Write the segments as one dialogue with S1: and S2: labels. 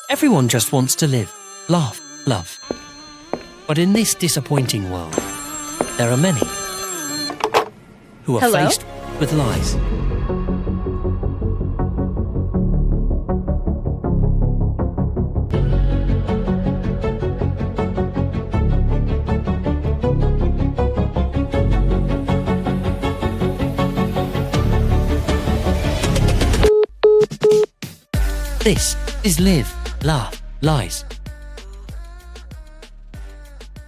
S1: Everyone just wants to live, laugh, love. But in this disappointing world, there are many who are faced with lies. This is Live, Laugh, Lies.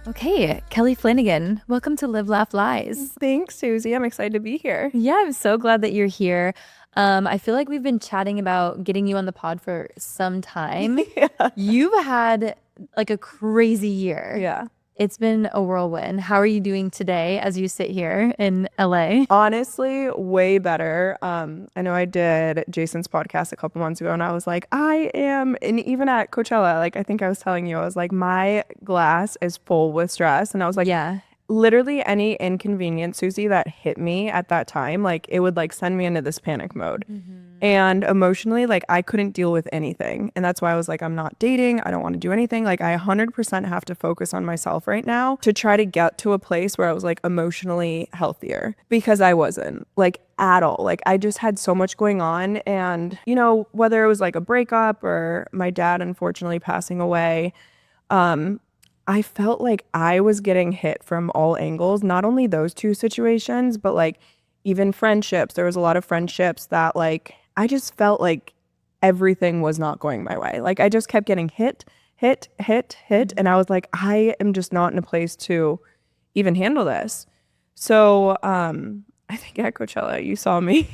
S2: Okay, Kelley Flanagan, welcome to Live, Laugh, Lies.
S3: Thanks, Susie. I'm excited to be here.
S2: Yeah, I'm so glad that you're here. I feel like we've been chatting about getting you on the pod for some time.
S3: Yeah.
S2: You've had like a crazy year.
S3: Yeah.
S2: It's been a whirlwind. How are you doing today as you sit here in LA?
S3: Honestly, way better. I know I did Jason's podcast a couple months ago and I was like, and even at Coachella, like I think I was telling you, I was like, my glass is full with stress. And I was like,
S2: yeah,
S3: literally any inconvenience, Susie, that hit me at that time, like it would like send me into this panic mode. And emotionally, like I couldn't deal with anything. And that's why I was like, I'm not dating. I don't want to do anything. Like I 100% have to focus on myself right now to try to get to a place where I was like emotionally healthier, because I wasn't like at all. Like I just had so much going on. And, you know, whether it was like a breakup or my dad unfortunately passing away, I felt like I was getting hit from all angles, not only those two situations, but like even friendships. There was a lot of friendships that like, I just felt like everything was not going my way. Like I just kept getting hit. And I was like, I am just not in a place to even handle this. So I think at Coachella, you saw me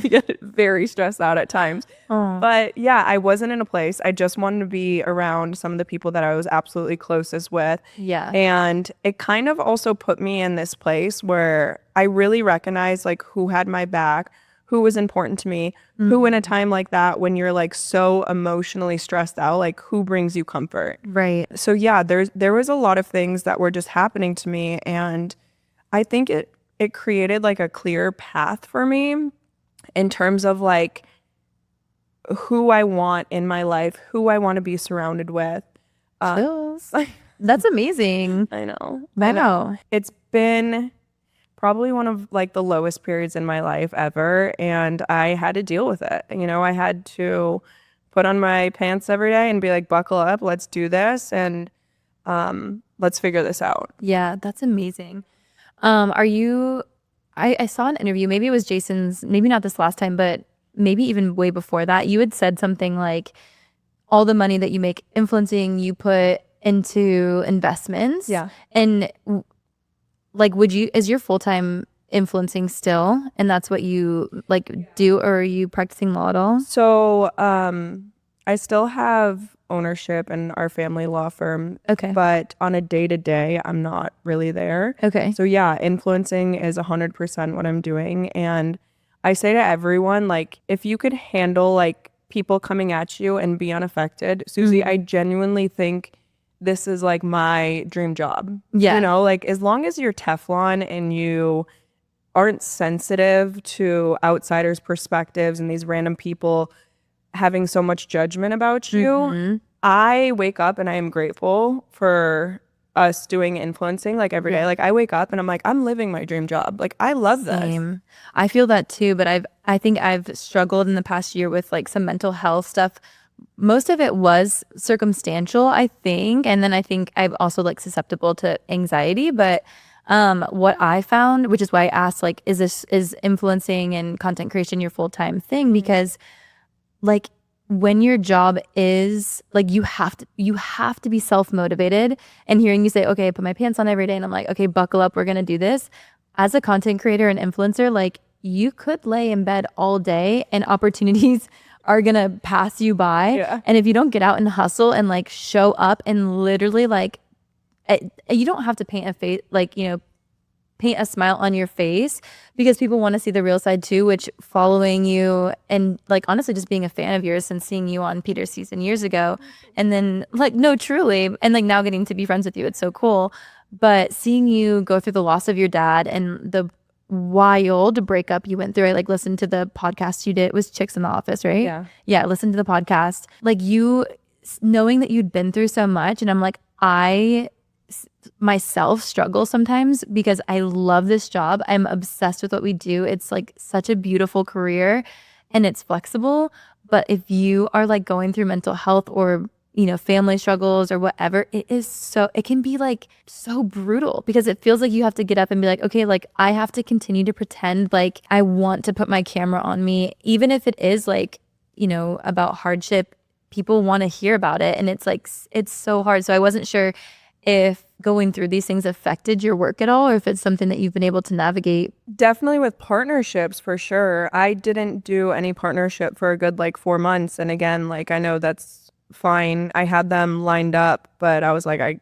S3: get very stressed out at times. But yeah, I wasn't in a place. I just wanted to be around some of the people that I was absolutely closest with.
S2: Yeah.
S3: And it kind of also put me in this place where I really recognized like who had my back, who was important to me, who in a time like that, when you're like so emotionally stressed out, like who brings you comfort.
S2: Right.
S3: So yeah, there was a lot of things that were just happening to me. And I think it created like a clear path for me in terms of like who I want in my life, who I want to be surrounded with.
S2: That's amazing.
S3: I know.
S2: Wow.
S3: It's been probably one of like the lowest periods in my life ever. And I had to deal with it. You know, I had to put on my pants every day and be like, buckle up, let's do this. And let's figure this out.
S2: Yeah, that's amazing. I saw an interview, maybe it was Jason's, maybe not this last time, but maybe even way before that. You had said something like all the money that you make influencing, you put into investments.
S3: Yeah.
S2: And like, is your full-time influencing still? And that's what you like do, or are you practicing law at all?
S3: So I still have ownership in our family law firm.
S2: Okay.
S3: But on a day-to-day, I'm not really there.
S2: Okay.
S3: So yeah, influencing is 100% what I'm doing. And I say to everyone, like, if you could handle like people coming at you and be unaffected, Susie, I genuinely think this is like my dream job.
S2: Yeah.
S3: You know, like as long as you're Teflon and you aren't sensitive to outsiders' perspectives and these random people having so much judgment about you, I wake up and I am grateful for us doing influencing like every day. Like I wake up and I'm like, I'm living my dream job. Like I love this.
S2: Same. I feel that too, but I think I've struggled in the past year with like some mental health stuff. Most of it was circumstantial, I think. And then I think I'm also like susceptible to anxiety. But what I found, which is why I asked, like, is influencing and content creation your full-time thing? Because like when your job is like, you have to be self-motivated, and hearing you say, okay, I put my pants on every day and I'm like, okay, buckle up, we're going to do this. As a content creator and influencer, like you could lay in bed all day and opportunities are going to pass you by.
S3: Yeah.
S2: And if you don't get out and hustle and like show up and literally like, you don't have to paint a face, like, you know, paint a smile on your face, because people want to see the real side too, which following you and like honestly just being a fan of yours and seeing you on Peter's season years ago, and then like, no, truly, and like now getting to be friends with you, it's so cool. But seeing you go through the loss of your dad and the wild breakup you went through, I like listened to the podcast you did, it was Chicks in the Office, right?
S3: Yeah.
S2: Yeah, I listened to the podcast. Like you knowing that you'd been through so much, and I'm like, I myself struggle sometimes because I love this job. I'm obsessed with what we do. It's like such a beautiful career and it's flexible. But if you are like going through mental health or, you know, family struggles or whatever, it can be like so brutal because it feels like you have to get up and be like, okay, like I have to continue to pretend like I want to put my camera on me, even if it is like, you know, about hardship. People want to hear about it. And it's like, it's so hard. So I wasn't sure if going through these things affected your work at all, or if it's something that you've been able to navigate.
S3: Definitely with partnerships, for sure. I didn't do any partnership for a good like 4 months. And again, like I know that's fine. I had them lined up, but I was like, I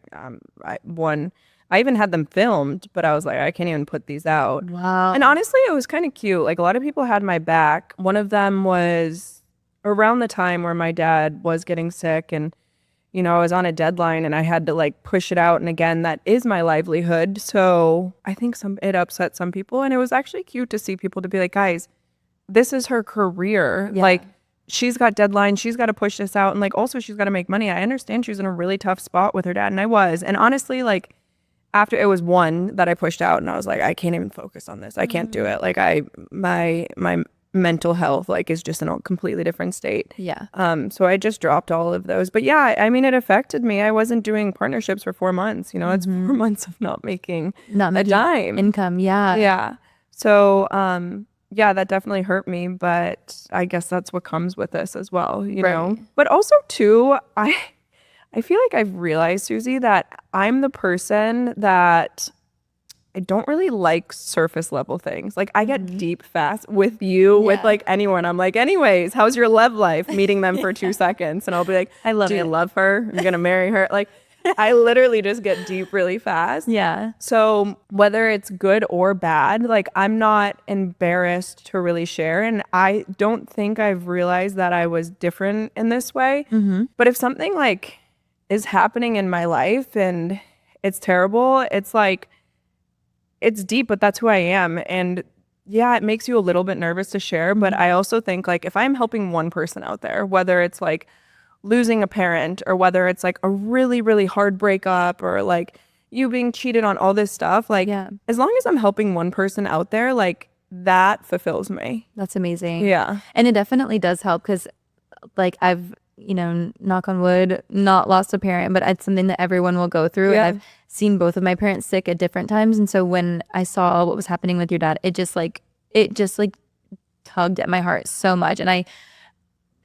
S3: even had them filmed, but I was like, I can't even put these out.
S2: Wow.
S3: And honestly, it was kind of cute. Like a lot of people had my back. One of them was around the time where my dad was getting sick, and you know, I was on a deadline and I had to like push it out. And again, that is my livelihood. So I think it upset some people. And it was actually cute to see people to be like, guys, this is her career.
S2: Yeah.
S3: Like she's got deadlines. She's got to push this out. And like, also she's got to make money. I understand she's in a really tough spot with her dad. And I was. And honestly, like after it was one that I pushed out and I was like, I can't even focus on this. I can't do it. Like my mental health like is just in a completely different state.
S2: Yeah.
S3: So I just dropped all of those. But yeah, I mean, it affected me. I wasn't doing partnerships for 4 months. You know, it's 4 months of not making a dime
S2: income. Yeah.
S3: Yeah. So yeah, that definitely hurt me. But I guess that's what comes with this as well, you know. But also too, I feel like I've realized, Susie, that I'm the person that I don't really like surface level things. Like I get deep fast with you, with like anyone. I'm like, anyways, how's your love life? Meeting them for 2 seconds. And I'll be like, do you love her? I'm going to marry her. Like I literally just get deep really fast.
S2: Yeah.
S3: So whether it's good or bad, like I'm not embarrassed to really share. And I don't think I've realized that I was different in this way. But if something like is happening in my life and it's terrible, it's like, it's deep, but that's who I am. And yeah, it makes you a little bit nervous to share. But I also think like if I'm helping one person out there, whether it's like losing a parent or whether it's like a really, really hard breakup or like you being cheated on, all this stuff, like as long as I'm helping one person out there, like that fulfills me.
S2: That's amazing.
S3: Yeah.
S2: And it definitely does help because like I've, you know, knock on wood, not lost a parent, but it's something that everyone will go through.
S3: Yeah.
S2: And I've seen both of my parents sick at different times. And so when I saw what was happening with your dad, it just tugged at my heart so much. And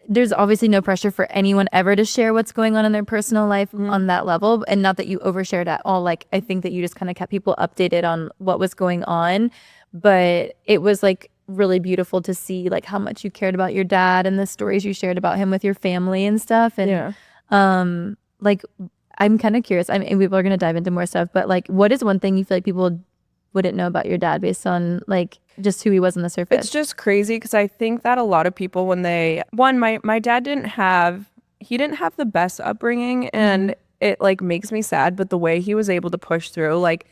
S2: there's obviously no pressure for anyone ever to share what's going on in their personal life on that level. And not that you overshared at all. Like, I think that you just kind of kept people updated on what was going on. But it was like really beautiful to see like how much you cared about your dad and the stories you shared about him with your family and stuff. And like, I'm kind of curious. I mean, people are going to dive into more stuff, but like, what is one thing you feel like people wouldn't know about your dad based on like just who he was on the surface?
S3: It's just crazy because I think that a lot of people when my dad didn't have the best upbringing, and it like makes me sad, but the way he was able to push through, like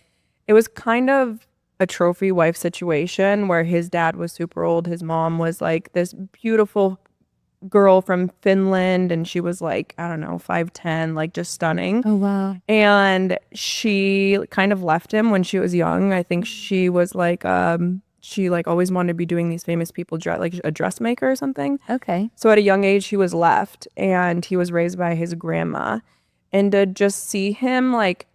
S3: it was kind of a trophy wife situation where his dad was super old. His mom was like this beautiful girl from Finland, and she was like, I don't know, 5'10", like just stunning.
S2: Oh wow.
S3: And she kind of left him when she was young. I think she was like she like always wanted to be doing these famous people like a dressmaker or something.
S2: Okay.
S3: So at a young age he was left, and he was raised by his grandma. And to just see him like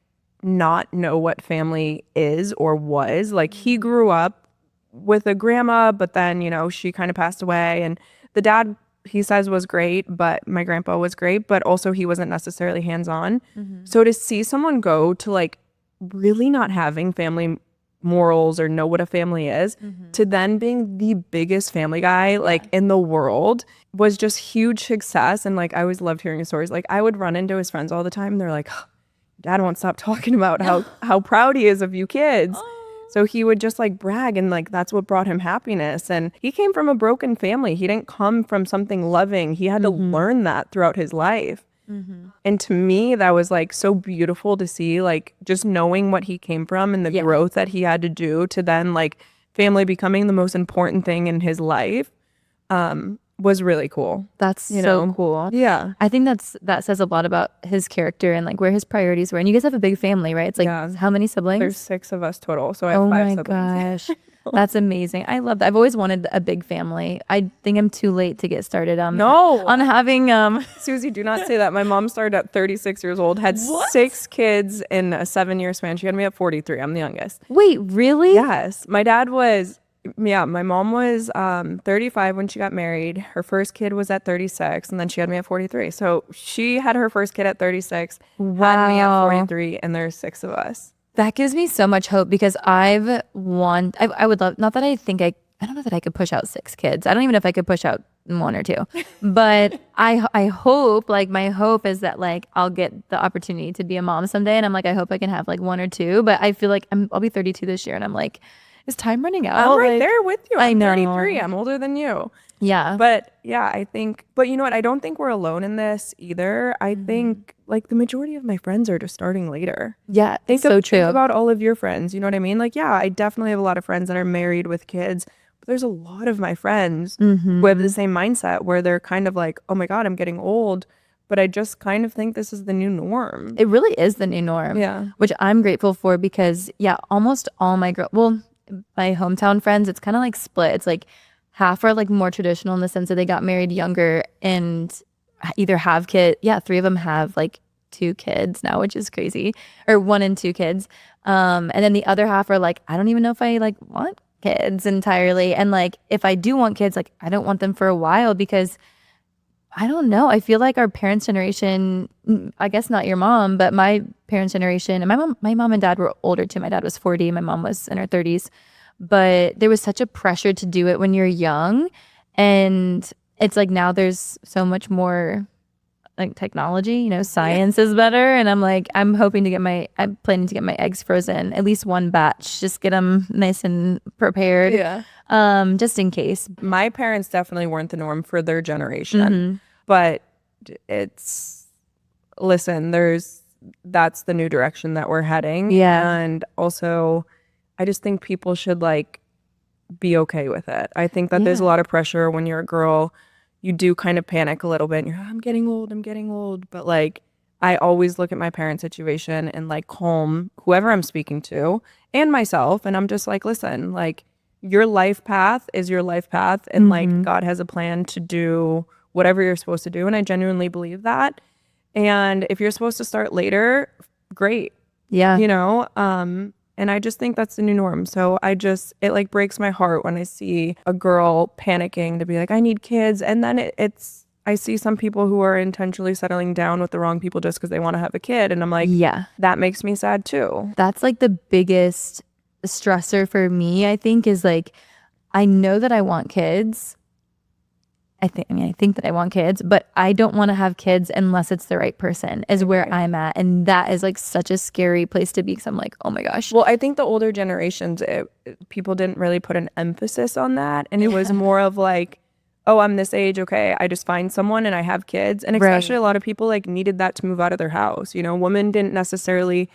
S3: not know what family is or was, like he grew up with a grandma, but then, you know, she kind of passed away, and the dad, he says, was great, but my grandpa was great, but also he wasn't necessarily hands-on. So to see someone go to like really not having family morals or know what a family is to then being the biggest family guy like in the world was just huge success. And like I always loved hearing his stories. Like I would run into his friends all the time. They're like, Dad won't stop talking about how proud he is of you kids. So he would just like brag, and like that's what brought him happiness. And he came from a broken family. He didn't come from something loving. He had to learn that throughout his life. And to me, that was like so beautiful to see, like just knowing what he came from and the growth that he had to do to then like family becoming the most important thing in his life. was really cool.
S2: That's so
S3: know?
S2: cool.
S3: Yeah.
S2: I think that says a lot about his character and like where his priorities were. And you guys have a big family, right? It's like how many siblings?
S3: There's 6 of us total. So I have 5
S2: my
S3: siblings.
S2: gosh. That's amazing. I love that. I've always wanted a big family. I think I'm too late to get started on having
S3: Susie, do not say that. My mom started at 36 years old, had 6 kids in a 7-year span. She had me at 43. I'm the youngest.
S2: Wait, really?
S3: Yes. My mom was 35 when she got married. Her first kid was at 36, and then she had me at 43. So she had her first kid at 36, had me at 43, and there's 6 of us.
S2: That gives me so much hope because I would love, not that I don't know that I could push out 6 kids. I don't even know if I could push out 1 or 2, but I hope, like my hope is that like I'll get the opportunity to be a mom someday. And I'm like, I hope I can have like 1 or 2, but I feel like I'll be 32 this year. And I'm like, is time running out?
S3: I'm right
S2: like,
S3: there with you.
S2: I know.
S3: 33. I'm older than you.
S2: Yeah.
S3: But yeah, but you know what? I don't think we're alone in this either. I think like the majority of my friends are just starting later.
S2: Yeah.
S3: Think
S2: true.
S3: Think about all of your friends. You know what I mean? Like, yeah, I definitely have a lot of friends that are married with kids. But there's a lot of my friends who have the same mindset where they're kind of like, oh my God, I'm getting old. But I just kind of think this is the new norm.
S2: It really is the new norm.
S3: Yeah.
S2: Which I'm grateful for because, almost all my my hometown friends, it's kind of like split. It's like half are like more traditional in the sense that they got married younger and either have kids. Yeah, 3 of them have like 2 kids now, which is crazy, or 1 and 2 kids. And then the other half are like, I don't even know if I like want kids entirely. And like, if I do want kids, like I don't want them for a while because I don't know. I feel like our parents' generation, I guess not your mom, but my parents' generation, and my mom and dad were older too. My dad was 40, my mom was in her 30s. But there was such a pressure to do it when you're young. And it's like now there's so much more like technology, science is better. And I'm like, I'm planning to get my eggs frozen, at least 1 batch, just get them nice and prepared.
S3: Yeah.
S2: Just in case.
S3: My parents definitely weren't the norm for their generation. But that's the new direction that we're heading.
S2: Yeah.
S3: And also, I just think people should like be okay with it. I think that there's a lot of pressure when you're a girl. You do kind of panic a little bit. And you're, I'm getting old. But like, I always look at my parents' situation and like calm whoever I'm speaking to and myself. And I'm just like, listen, like your life path is your life path. And like God has a plan to do whatever you're supposed to do. And I genuinely believe that. And if you're supposed to start later, great.
S2: Yeah.
S3: And I just think that's the new norm. So it like breaks my heart when I see a girl panicking to be like, I need kids. And then I see some people who are intentionally settling down with the wrong people just because they want to have a kid. And I'm like, that makes me sad too.
S2: That's like the biggest stressor for me, I think, is like, I know that I want kids. I think that I want kids, but I don't want to have kids unless it's the right person is where I'm at. And that is like such a scary place to be because I'm like, oh my gosh.
S3: Well, I think the older generations, people didn't really put an emphasis on that. And it was more of like, oh, I'm this age. Okay, I just find someone and I have kids. And especially a lot of people like needed that to move out of their house. Women didn't necessarily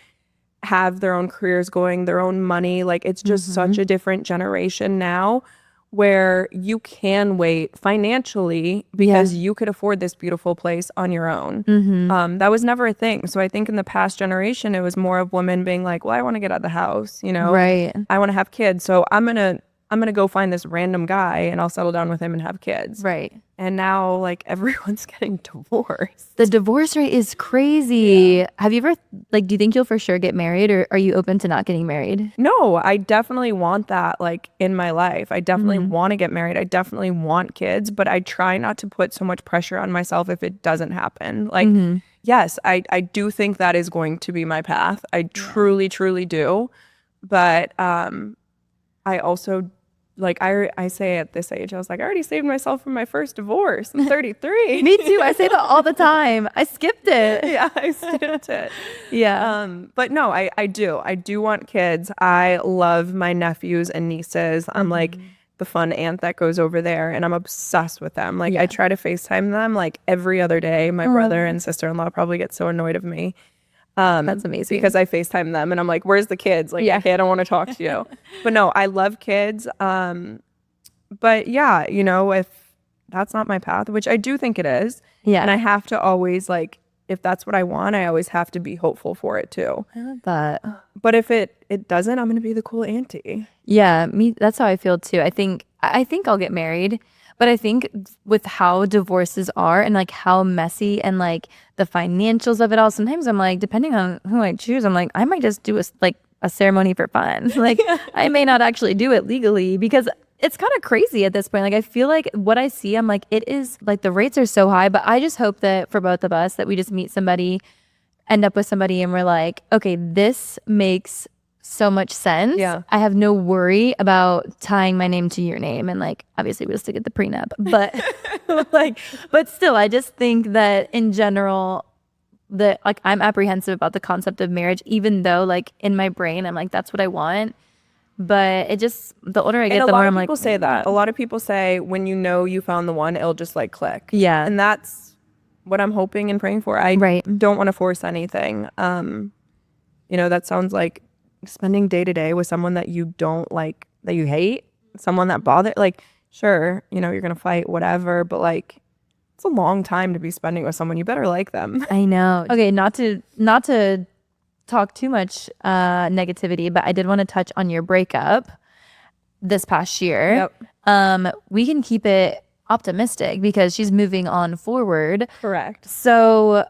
S3: have their own careers going, their own money. Like it's just such a different generation now, where you can wait financially because you could afford this beautiful place on your own. That was never a thing. So I think in the past generation, it was more of women being like, well, I want to get out of the house,
S2: Right.
S3: I want to have kids. So I'm going to go find this random guy and I'll settle down with him and have kids.
S2: Right.
S3: And now like everyone's getting divorced.
S2: The divorce rate is crazy. Yeah. Have you ever, like, do you think you'll for sure get married or are you open to not getting married?
S3: No, I definitely want that like in my life. I definitely want to get married. I definitely want kids, but I try not to put so much pressure on myself if it doesn't happen. Like, yes, I do think that is going to be my path. I truly, truly do. But I also like I say at this age, I was like, I already saved myself from my first divorce. I'm 33.
S2: Me too. I say that all the time. I skipped it.
S3: Yeah, I skipped it.
S2: Yeah.
S3: But no, I do want kids. I love my nephews and nieces. I'm like the fun aunt that goes over there and I'm obsessed with them. Like I try to FaceTime them like every other day. My brother and sister-in-law probably get so annoyed of me.
S2: That's amazing.
S3: Because I FaceTime them and I'm like, where's the kids? Like, okay, I don't want to talk to you. But no, I love kids. But yeah, if that's not my path, which I do think it is.
S2: Yeah.
S3: And I have to always like, if that's what I want, I always have to be hopeful for it too.
S2: I love that.
S3: But if it doesn't, I'm going to be the cool auntie.
S2: Yeah, that's how I feel too. I think I'll get married, but I think with how divorces are and like how messy and like the financials of it all, sometimes I'm like, depending on who I choose, I'm like, I might just do a ceremony for fun. Like I may not actually do it legally because it's kind of crazy at this point. Like I feel like what I see, I'm like, it is like the rates are so high, but I just hope that for both of us that we just meet somebody, end up with somebody and we're like, okay, this makes so much sense.
S3: Yeah.
S2: I have no worry about tying my name to your name. And like, obviously we'll still get the prenup, but but still, I just think that in general, like I'm apprehensive about the concept of marriage, even though like in my brain, I'm like, that's what I want. But it just, the older I get, the more I'm like.
S3: A lot of people say that. A lot of people say when you know you found the one, it'll just like click.
S2: Yeah.
S3: And that's what I'm hoping and praying for. I don't want to force anything. That sounds like spending day to day with someone that you don't like, that you hate, someone that bothers, like, sure, you're going to fight, whatever, but like, it's a long time to be spending with someone. You better like them.
S2: I know. Okay, not to talk too much negativity, but I did want to touch on your breakup this past year.
S3: Yep.
S2: We can keep it optimistic because she's moving on forward.
S3: Correct.
S2: So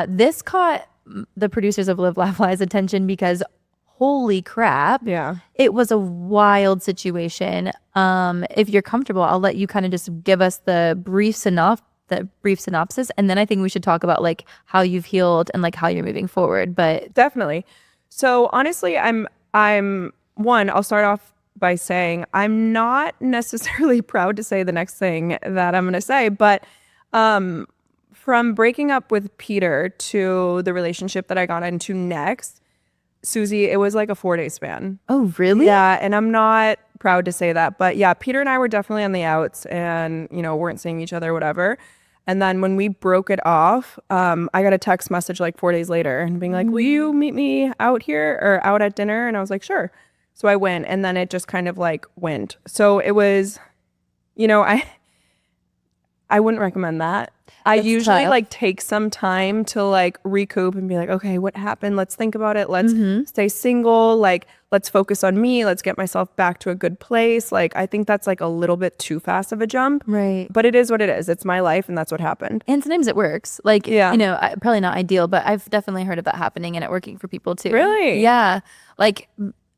S2: this caught the producers of Live Laugh Lie's attention because holy crap.
S3: Yeah.
S2: It was a wild situation. If you're comfortable, I'll let you kind of just give us the brief synopsis, and then I think we should talk about like how you've healed and like how you're moving forward. But
S3: definitely. So honestly, I'm I'll start off by saying I'm not necessarily proud to say the next thing that I'm going to say, but from breaking up with Peter to the relationship that I got into next, Susie, it was like a 4-day span.
S2: Oh, really?
S3: Yeah, and I'm not proud to say that, but yeah, Peter and I were definitely on the outs and, weren't seeing each other, whatever. And then when we broke it off, I got a text message like 4 days later and being like, will you meet me out here or out at dinner? And I was like, sure. So I went, and then it just kind of like went. So it was, I wouldn't recommend that. I usually like take some time to like recoup and be like, okay, what happened? Let's think about it. Let's stay single. Like, let's focus on me. Let's get myself back to a good place. Like, I think that's like a little bit too fast of a jump.
S2: Right.
S3: But it is what it is. It's my life, and that's what happened.
S2: And sometimes it works. Like,
S3: yeah.
S2: Probably not ideal, but I've definitely heard of that happening and it working for people too.
S3: Really?
S2: Yeah. Like,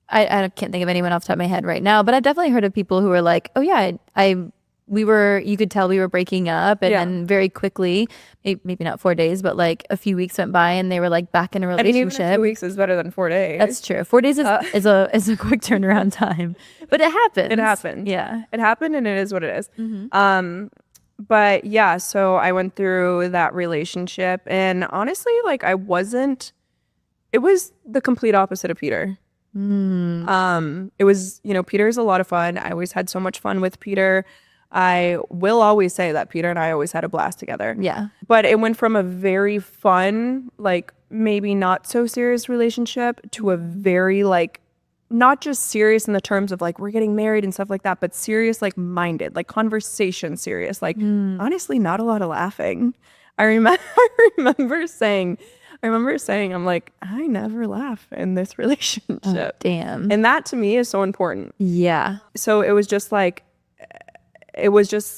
S2: I can't think of anyone off the top of my head right now, but I've definitely heard of people who are like, oh yeah, you could tell we were breaking up, and then very quickly, maybe not 4 days, but like a few weeks went by and they were like back in a relationship.
S3: Even 2 weeks is better than 4 days.
S2: That's true. 4 days is a quick turnaround time, but it happens.
S3: It happens.
S2: Yeah,
S3: it happened, and it is what it is. But yeah, so I went through that relationship, and honestly, like it was the complete opposite of Peter. It was, Peter's a lot of fun. I always had so much fun with Peter. I will always say that Peter and I always had a blast together.
S2: Yeah.
S3: But it went from a very fun, like maybe not so serious relationship to a very like, not just serious in the terms of like we're getting married and stuff like that, but serious, like minded, like conversation serious, like honestly not a lot of laughing. I remember saying, I'm like, I never laugh in this relationship.
S2: Oh, damn.
S3: And that to me is so important.
S2: Yeah.
S3: So it was just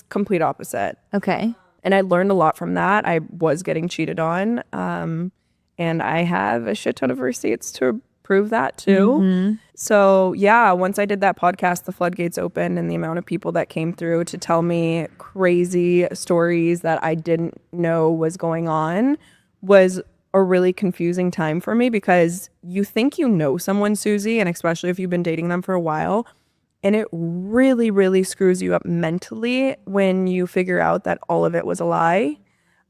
S3: complete opposite.
S2: Okay.
S3: And I learned a lot from that. I was getting cheated on. And I have a shit ton of receipts to prove that too. So yeah, once I did that podcast, the floodgates opened, and the amount of people that came through to tell me crazy stories that I didn't know was going on was a really confusing time for me, because you think you know someone, Susie, and especially if you've been dating them for a while, and it really, really screws you up mentally when you figure out that all of it was a lie,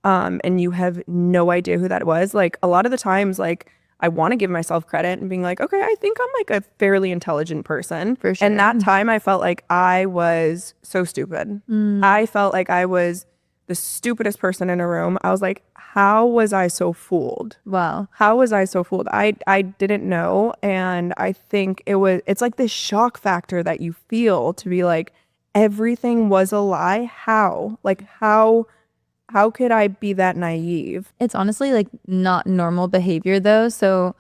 S3: and you have no idea who that was. Like a lot of the times, like I want to give myself credit and being like, okay, I think I'm like a fairly intelligent person.
S2: For sure.
S3: And that time I felt like I was so stupid. I felt like I was the stupidest person in a room. I was like, how was I so fooled?
S2: Wow.
S3: How was I so fooled? I didn't know. And I think it's like this shock factor that you feel to be like, everything was a lie. How? Like, how could I be that naive?
S2: It's honestly like not normal behavior though. So,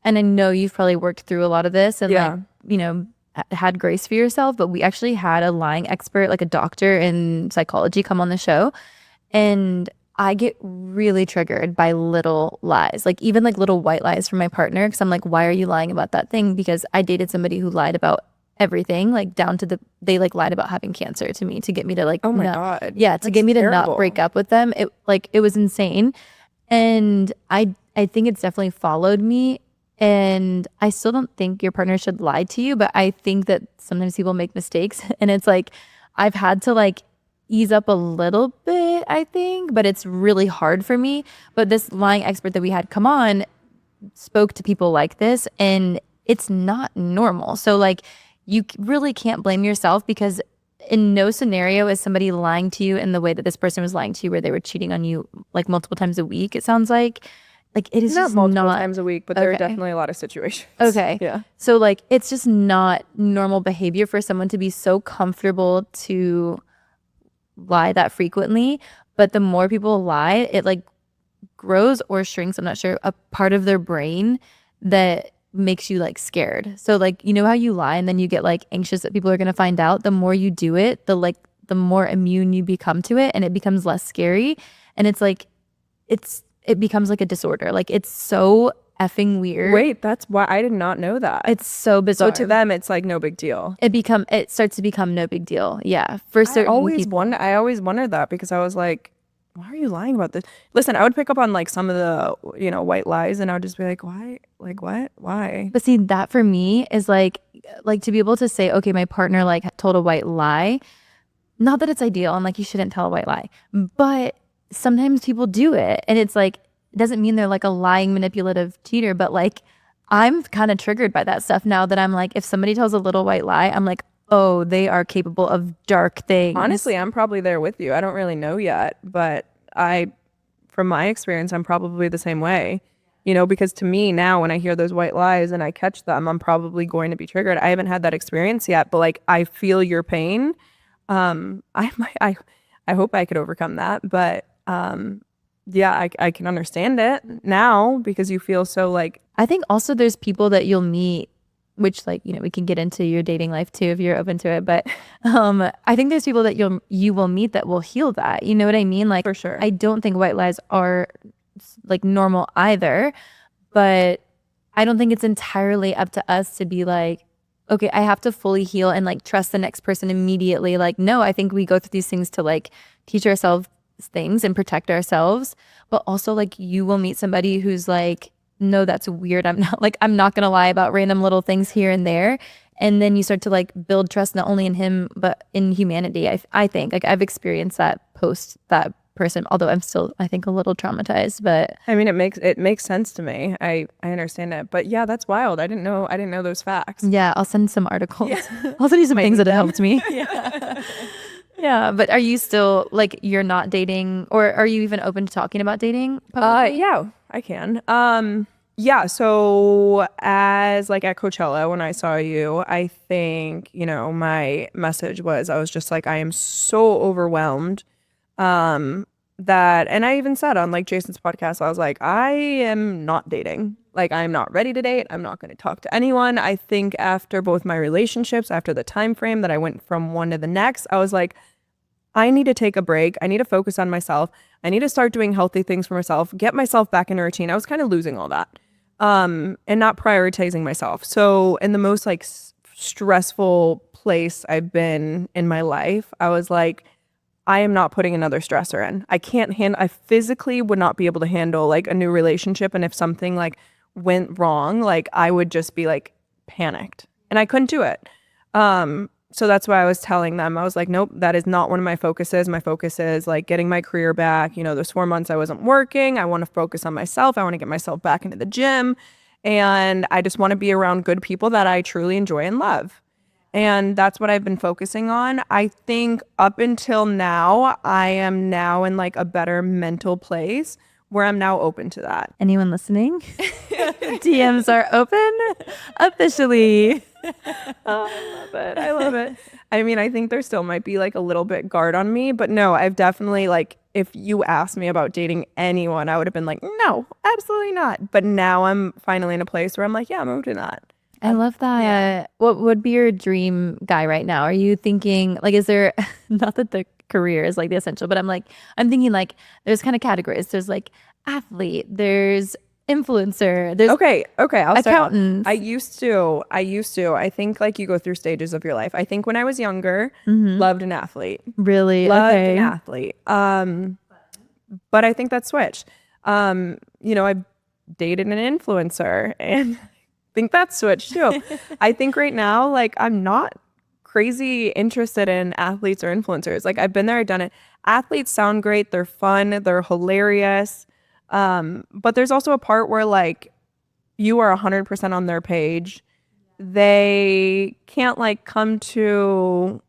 S2: and I know you've probably worked through a lot of this and like, you know, had grace for yourself, but we actually had a lying expert, like a doctor in psychology, come on the show. And I get really triggered by little lies, like even like little white lies from my partner. Cause I'm like, why are you lying about that thing? Because I dated somebody who lied about everything, like down to they like lied about having cancer to me to get me to like,
S3: oh my God.
S2: Yeah. To get me to not break up with them. It was insane. And I think it's definitely followed me. And I still don't think your partner should lie to you, but I think that sometimes people make mistakes and it's like, I've had to like ease up a little bit, I think, but it's really hard for me. But this lying expert that we had come on spoke to people like this and it's not normal. So like you really can't blame yourself because in no scenario is somebody lying to you in the way that this person was lying to you where they were cheating on you like multiple times a week, it sounds like. Like it is
S3: not
S2: just
S3: multiple
S2: not
S3: times a week, but there are definitely a lot of situations.
S2: Okay.
S3: Yeah.
S2: So like it's just not normal behavior for someone to be so comfortable to lie that frequently. But the more people lie, it like grows or shrinks, I'm not sure, a part of their brain that makes you like scared. So like, you know how you lie and then you get like anxious that people are going to find out? The more you do it, the more immune you become to it and it becomes less scary. And it's like, it becomes like a disorder. Like it's so effing weird.
S3: Wait, that's why I did not know that.
S2: It's so bizarre.
S3: So to them, it's like no big deal.
S2: It starts to become no big deal. Yeah, for certain people.
S3: I always wondered that because I was like, why are you lying about this? Listen, I would pick up on like some of the, you know, white lies and I would just be like, why? Like what? Why?
S2: But see, that for me is like to be able to say, okay, my partner like told a white lie. Not that it's ideal and like you shouldn't tell a white lie, but sometimes people do it and it's like it doesn't mean they're like a lying manipulative cheater, but like I'm kind of triggered by that stuff now that I'm like if somebody tells a little white lie, I'm like, oh, they are capable of dark things.
S3: Honestly, I'm probably there with you. I don't really know yet, but from my experience, I'm probably the same way. You know, because to me now when I hear those white lies and I catch them, I'm probably going to be triggered. I haven't had that experience yet, but like I feel your pain. I hope I could overcome that, but yeah, I can understand it now because you feel so like.
S2: I think also there's people that you'll meet, which like, you know, we can get into your dating life too if you're open to it, but I think there's people that you will meet that will heal that. You know what I mean? Like
S3: for sure.
S2: I don't think white lies are like normal either, but I don't think it's entirely up to us to be like, okay, I have to fully heal and like trust the next person immediately. Like, no, I think we go through these things to like teach ourselves things and protect ourselves, but also like you will meet somebody who's like, no, that's weird. I'm not gonna lie about random little things here and there. And then you start to like build trust not only in him but in humanity. I think like I've experienced that post that person, although I'm still I think a little traumatized, but
S3: I mean it makes sense to me. I understand it, but yeah, that's wild. I didn't know those facts.
S2: Yeah, I'll send some articles. Yeah. I'll send you some things that have helped me.
S3: Yeah.
S2: Yeah, but are you still like you're not dating, or are you even open to talking about dating publicly?
S3: Yeah, I can. Yeah, so as like at Coachella when I saw you, I think, you know, my message was I was just like I am so overwhelmed that, and I even said on like Jason's podcast, I was like, I am not dating. Like I'm not ready to date. I'm not going to talk to anyone. I think after both my relationships, after the time frame that I went from one to the next, I was like, I need to take a break. I need to focus on myself. I need to start doing healthy things for myself, get myself back in a routine. I was kind of losing all that and not prioritizing myself. So in the most like stressful place I've been in my life, I was like, I am not putting another stressor in. I physically would not be able to handle like a new relationship. And if something like went wrong, like I would just be like panicked and I couldn't do it. So that's why I was telling them, I was like, nope, that is not one of my focuses. My focus is like getting my career back. You know, those 4 months I wasn't working. I want to focus on myself. I want to get myself back into the gym. And I just want to be around good people that I truly enjoy and love. And that's what I've been focusing on. I think up until now, I am now in like a better mental place where I'm now open to that.
S2: Anyone listening? DMs are open officially.
S3: I love it. I mean, I think there still might be like a little bit guard on me, but no, I've definitely like, if you asked me about dating anyone, I would have been like, no, absolutely not. But now I'm finally in a place where I'm like, yeah, I'm open to that.
S2: I love that. Yeah. What would be your dream guy right now? Are you thinking like, is there, not that the career is like the essential, but I'm thinking like there's kind of categories. There's like athlete, there's influencer, there's
S3: okay, I'll start.
S2: accountants.
S3: I used to. I think like you go through stages of your life. I think when I was younger, loved an athlete.
S2: Really?
S3: Loved
S2: Okay.
S3: an athlete. But I think that switched. I dated an influencer and I think that switched too. I think right now, like I'm not crazy interested in athletes or influencers. Like I've been there, I've done it. Athletes sound great, they're fun, they're hilarious. But there's also a part where like you are 100% on their page. They can't like come to,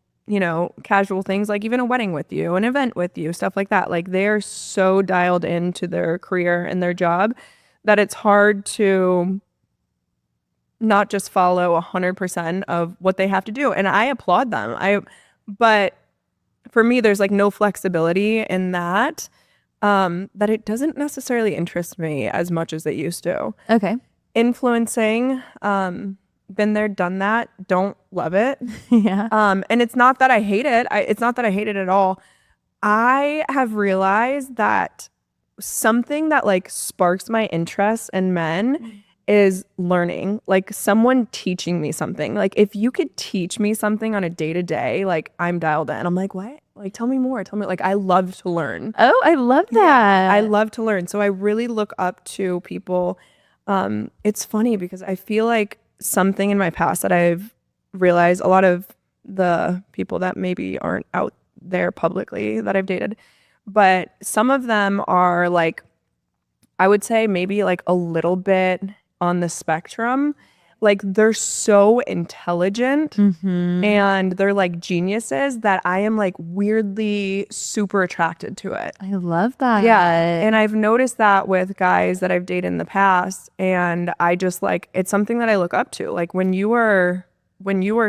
S3: casual things like even a wedding with you, an event with you, stuff like that. Like they're so dialed into their career and their job that it's hard to not just follow 100% of what they have to do. And I applaud them. But for me, there's like no flexibility in that. That it doesn't necessarily interest me as much as it used to.
S2: Okay.
S3: Influencing, been there, done that, don't love it.
S2: Yeah.
S3: And it's not that I hate it. It's not that I hate it at all. I have realized that something that like sparks my interest in men is learning, like someone teaching me something. Like if you could teach me something on a day-to-day, like I'm dialed in. I'm like, what? Like, tell me more. Tell me, like, I love to learn.
S2: Oh, I love that.
S3: I love to learn. So I really look up to people. It's funny because I feel like something in my past that I've realized, a lot of the people that maybe aren't out there publicly that I've dated, but some of them are like, I would say maybe like a little bit on the spectrum. Like they're so intelligent and they're like geniuses that I am like weirdly super attracted to it.
S2: I love that.
S3: Yeah. And I've noticed that with guys that I've dated in the past. And I just like, it's something that I look up to. Like when you are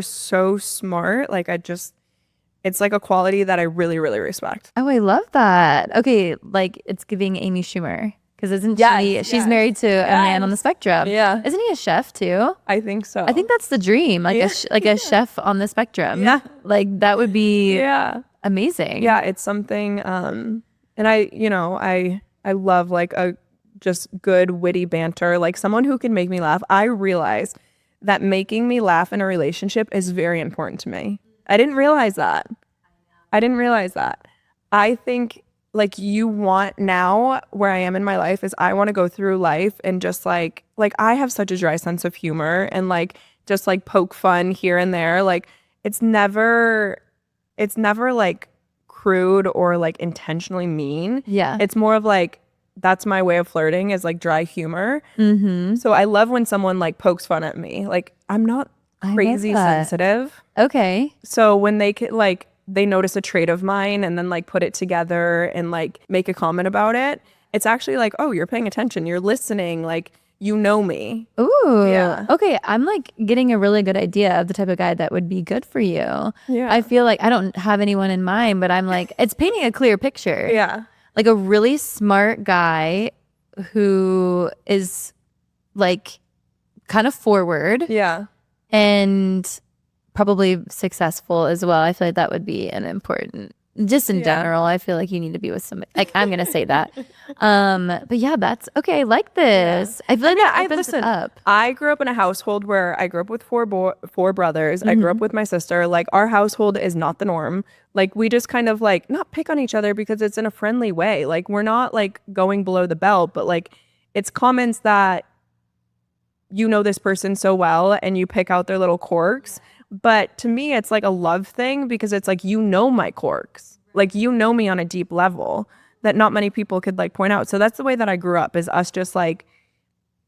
S3: so smart, like it's like a quality that I really, really respect.
S2: Oh, I love that. Okay. Like it's giving Amy Schumer. Because isn't she's married to a man on the spectrum.
S3: Yeah.
S2: Isn't he a chef too?
S3: I think so.
S2: I think that's the dream. Like a chef on the spectrum.
S3: Yeah.
S2: Like that would be amazing.
S3: Yeah. It's something, and I love like a just good witty banter, like someone who can make me laugh. I realize that making me laugh in a relationship is very important to me. I didn't realize that. I think like you want now where I am in my life is I want to go through life and just like I have such a dry sense of humor and like just like poke fun here and there. Like it's never like crude or like intentionally mean.
S2: Yeah.
S3: It's more of like, that's my way of flirting is like dry humor. So I love when someone like pokes fun at me. Like I'm not crazy sensitive.
S2: Okay.
S3: So when they could like, they notice a trait of mine and then like put it together and like make a comment about it, it's actually like, oh, you're paying attention, you're listening, like you know me.
S2: Ooh.
S3: Yeah.
S2: Okay. I'm like getting a really good idea of the type of guy that would be good for you.
S3: Yeah.
S2: I feel like I don't have anyone in mind, but I'm like, it's painting a clear picture.
S3: Yeah.
S2: Like a really smart guy who is like kind of forward.
S3: Yeah.
S2: And probably successful as well. I feel like that would be an important, just in general. I feel like you need to be with somebody. Like I'm gonna say that. But yeah, that's okay. I like this. I feel like that opens it up.
S3: I grew up in a household where I grew up with four brothers. I grew up with my sister. Like our household is not the norm. Like we just kind of like not pick on each other because it's in a friendly way. Like we're not like going below the belt, but like it's comments that you know this person so well and you pick out their little quirks. But to me, it's like a love thing because it's like, you know, my quirks, like, you know, me on a deep level that not many people could like point out. So that's the way that I grew up, is us just like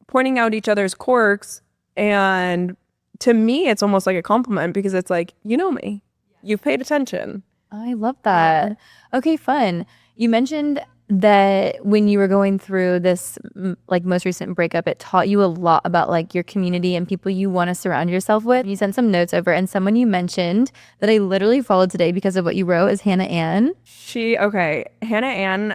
S3: pointing out each other's quirks. And to me, it's almost like a compliment because it's like, you know me, you've paid attention.
S2: I love that. Okay, fun. You mentioned that when you were going through this like most recent breakup, it taught you a lot about like your community and people you want to surround yourself with. You sent some notes over, and someone you mentioned that I literally followed today because of what you wrote is Hannah Ann.
S3: Hannah Ann,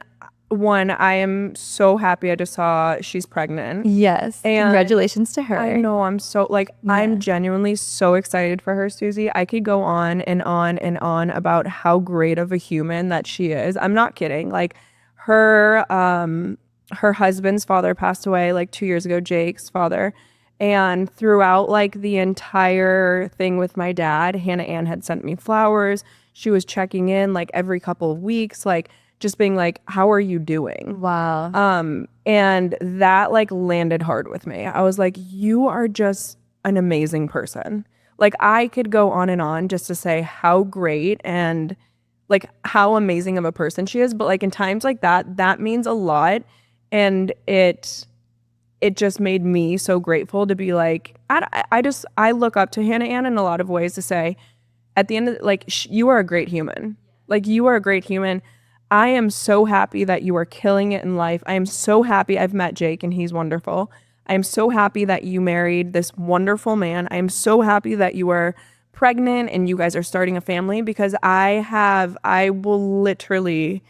S3: one, I am so happy. I just saw she's pregnant.
S2: Yes.
S3: And
S2: congratulations to her.
S3: I know. I'm so I'm genuinely so excited for her, Susie. I could go on and on and on about how great of a human that she is. I'm not kidding. Like her husband's father passed away like 2 years ago, Jake's father. And throughout like the entire thing with my dad, Hannah Ann had sent me flowers. She was checking in like every couple of weeks, like just being like, how are you doing?
S2: Wow.
S3: And that like landed hard with me. I was like, you are just an amazing person. Like I could go on and on just to say how great and like how amazing of a person she is. But like in times like that means a lot. And it just made me so grateful to be like, I look up to Hannah Ann in a lot of ways to say, at the end of like, you are a great human. Like you are a great human. I am so happy that you are killing it in life. I am so happy I've met Jake and he's wonderful. I am so happy that you married this wonderful man. I am so happy that you are pregnant and you guys are starting a family because I will literally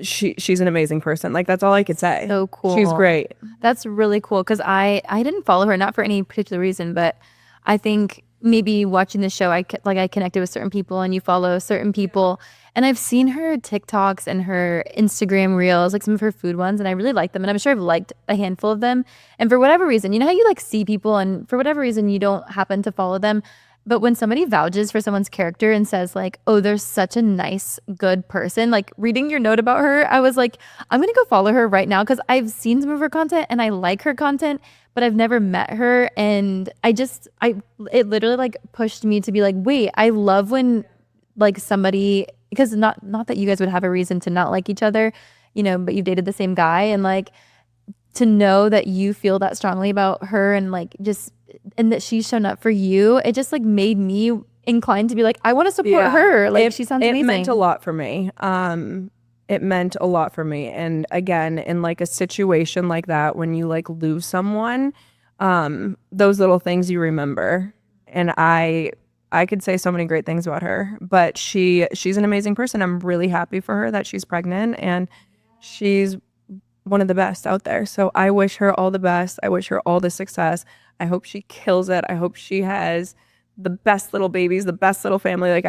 S3: she's an amazing person. Like that's all I could say.
S2: So cool.
S3: She's great.
S2: That's really cool because I didn't follow her, not for any particular reason, but I think maybe watching the show, I connected with certain people and you follow certain people. And I've seen her TikToks and her Instagram reels, like some of her food ones, and I really like them. And I'm sure I've liked a handful of them. And for whatever reason, you know how you like see people and for whatever reason you don't happen to follow them. But when somebody vouches for someone's character and says like, oh, they're such a nice, good person, like reading your note about her, I was like, I'm going to go follow her right now because I've seen some of her content and I like her content, but I've never met her. And it literally like pushed me to be like, wait, I love when like somebody, because not that you guys would have a reason to not like each other, you know, but you've dated the same guy, and like to know that you feel that strongly about her and like just, and that she's shown up for you, it just like made me inclined to be like, I want to support her. Like she sounds amazing.
S3: It meant a lot for me. It meant a lot for me. And again, in like a situation like that, when you like lose someone, those little things you remember. And I could say so many great things about her, but she's an amazing person. I'm really happy for her that she's pregnant and she's one of the best out there. So I wish her all the best. I wish her all the success. I hope she kills it. I hope she has the best little babies, the best little family. Like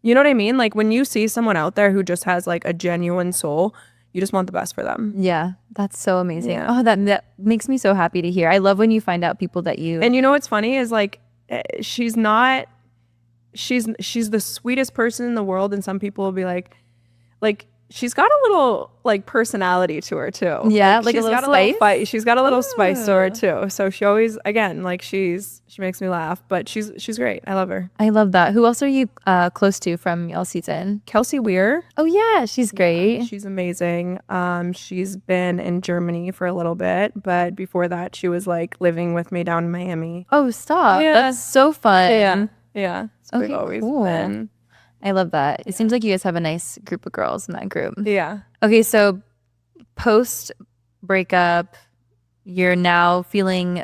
S3: you know what I mean? Like when you see someone out there who just has like a genuine soul, you just want the best for them.
S2: Yeah, that's so amazing.
S3: Yeah.
S2: Oh, that makes me so happy to hear. I love when you find out people that you...
S3: And you know what's funny is like, she's the sweetest person in the world. And some people will be like, she's got a little like personality to her too.
S2: Yeah, like a little spice.
S3: She's got a little spice to her too. So she always, again, like she makes me laugh, but she's great. I love her.
S2: I love that. Who else are you close to from y'all season?
S3: Kelsey Weir.
S2: Oh yeah, she's great.
S3: Yeah, she's amazing. She's been in Germany for a little bit, but before that she was like living with me down in Miami.
S2: Oh, stop.
S3: Yeah.
S2: That's so fun.
S3: Yeah. So
S2: Okay,
S3: we've always
S2: cool.
S3: been.
S2: I love that. It seems like you guys have a nice group of girls in that group.
S3: Yeah.
S2: Okay, so post breakup, you're now feeling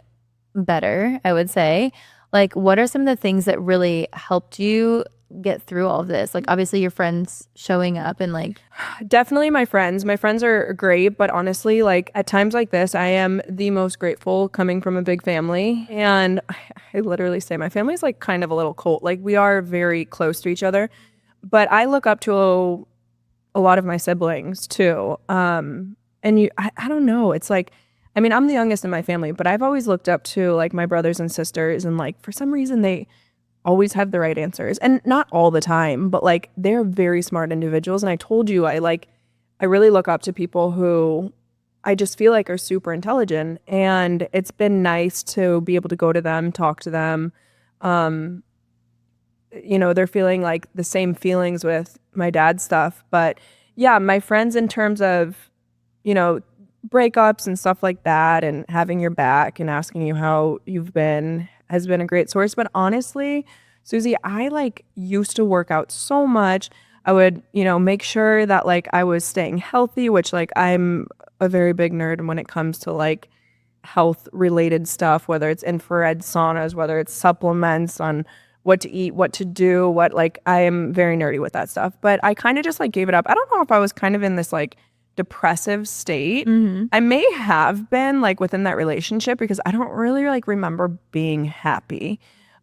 S2: better, I would say. Like, what are some of the things that really helped you get through all of this? Like, obviously your friends showing up and like...
S3: Definitely my friends. My friends are great, but honestly, like at times like this, I am the most grateful coming from a big family. And I literally say my family's like kind of a little cult. Like we are very close to each other, but I look up to a lot of my siblings too. And I don't know. It's like, I mean, I'm the youngest in my family, but I've always looked up to like my brothers and sisters, and like for some reason they always have the right answers, and not all the time, but like they're very smart individuals. And I told you, I really look up to people who I just feel like are super intelligent, and it's been nice to be able to go to them, talk to them. You know, they're feeling like the same feelings with my dad's stuff. But yeah, my friends in terms of, you know, breakups and stuff like that, and having your back and asking you how you've been has been a great source. But honestly, Susie, I like used to work out so much. I would, make sure that like I was staying healthy, which like I'm a very big nerd when it comes to like health related stuff, whether it's infrared saunas, whether it's supplements on what to eat, what to do, what like I am very nerdy with that stuff. But I kind of just like gave it up. I don't know if I was kind of in this like depressive state. I may have been like within that relationship because I don't really like remember being happy.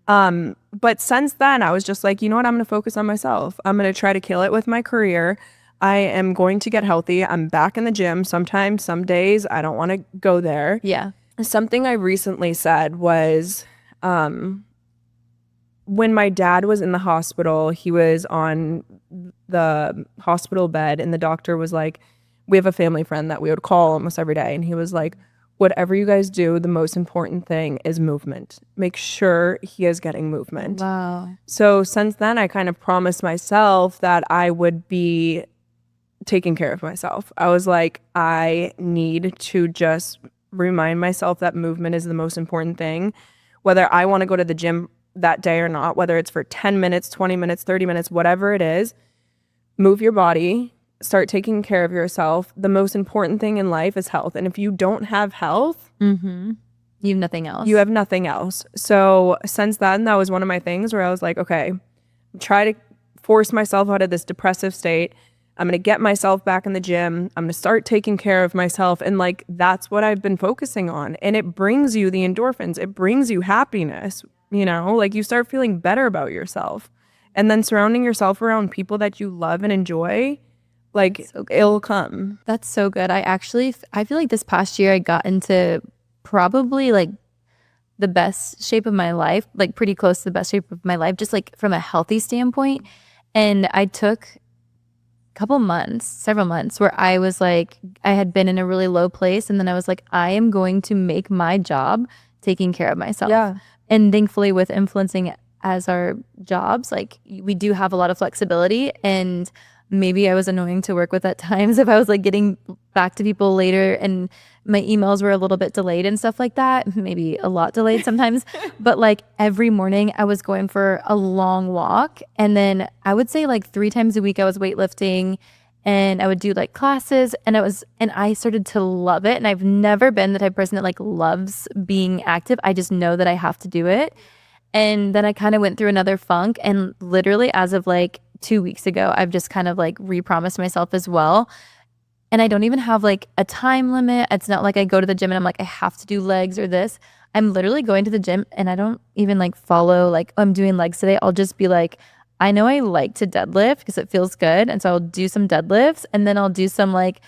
S3: But since then I was just like, you know what, I'm going to focus on myself. I'm going to try to kill it with my career. I am going to get healthy. I'm back in the gym. Sometimes, some days I don't want to go there.
S2: Yeah.
S3: Something I recently said was, when my dad was in the hospital, he was on the hospital bed and the doctor was like, we have a family friend that we would call almost every day. And he was like, whatever you guys do, the most important thing is movement. Make sure he is getting movement.
S2: Wow.
S3: So since then, I kind of promised myself that I would be taking care of myself. I was like, I need to just remind myself that movement is the most important thing. Whether I want to go to the gym that day or not, whether it's for 10 minutes, 20 minutes, 30 minutes, whatever it is, move your body, start taking care of yourself. The most important thing in life is health. And if you don't have health,
S2: you have nothing else.
S3: You have nothing else. So since then, that was one of my things where I was like, okay, try to force myself out of this depressive state. I'm going to get myself back in the gym. I'm going to start taking care of myself. And like, that's what I've been focusing on. And it brings you the endorphins. It brings you happiness. Like you start feeling better about yourself. And then surrounding yourself around people that you love and enjoy, like it'll come.
S2: That's so good. I feel like this past year I got into probably like the best shape of my life, like pretty close to the best shape of my life, just like from a healthy standpoint. And I took several months where I was like, I had been in a really low place. And then I was like, I am going to make my job taking care of myself.
S3: Yeah.
S2: And thankfully with influencing as our jobs, like we do have a lot of flexibility, and maybe I was annoying to work with at times if I was like getting back to people later and my emails were a little bit delayed and stuff like that, maybe a lot delayed sometimes. But like every morning I was going for a long walk, and then I would say like 3 times a week I was weightlifting, and I would do like classes, and I started to love it. And I've never been the type of person that like loves being active. I just know that I have to do it. And then I kind of went through another funk, and literally as of like 2 weeks ago, I've just kind of like re-promised myself as well. And I don't even have like a time limit. It's not like I go to the gym and I'm like, I have to do legs or this. I'm literally going to the gym and I don't even like follow like, oh, I'm doing legs today. I'll just be like, I know I like to deadlift because it feels good. And so I'll do some deadlifts, and then I'll do some like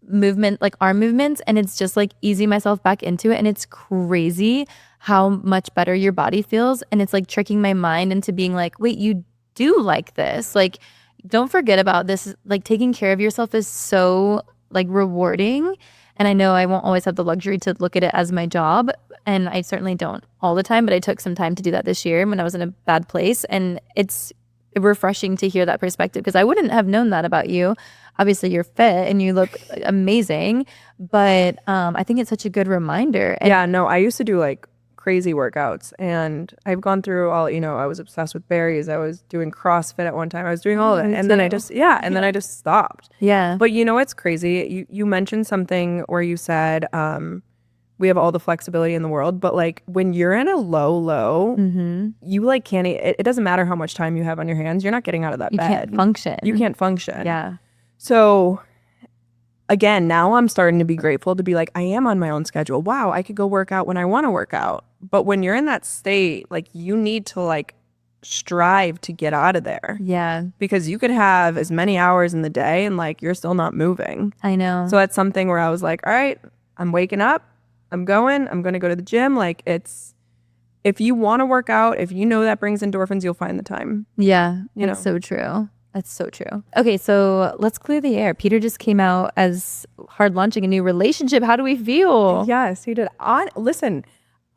S2: movement, like arm movements. And it's just like easing myself back into it. And it's crazy how much better your body feels. And it's like tricking my mind into being like, wait, you do like this. Like, don't forget about this. Like taking care of yourself is so like rewarding. And I know I won't always have the luxury to look at it as my job. And I certainly don't all the time, but I took some time to do that this year when I was in a bad place. And it's refreshing to hear that perspective, because I wouldn't have known that about you. Obviously you're fit and you look amazing, but I think it's such a good reminder. And
S3: yeah, no, I used to do like crazy workouts, and I've gone through all, I was obsessed with berries. I was doing CrossFit at one time. I was doing all of it. And then I just, and then I just stopped.
S2: Yeah.
S3: But it's crazy. You mentioned something where you said, we have all the flexibility in the world, but like when you're in a low, you like can't, it doesn't matter how much time you have on your hands. You're not getting out of that bed.
S2: You can't function.
S3: You can't function.
S2: Yeah.
S3: So again, now I'm starting to be grateful to be like, I am on my own schedule. Wow, I could go work out when I want to work out. But when you're in that state, like you need to like strive to get out of there.
S2: Yeah.
S3: Because you could have as many hours in the day and like you're still not moving.
S2: I know.
S3: So that's something where I was like, all right, I'm waking up. I'm going to go to the gym. Like if you want to work out, if you know that brings endorphins, you'll find the time.
S2: Yeah. That's so true. That's so true. Okay, so let's clear the air. Peter just came out as hard launching a new relationship. How do we feel?
S3: Yes, he did. Listen,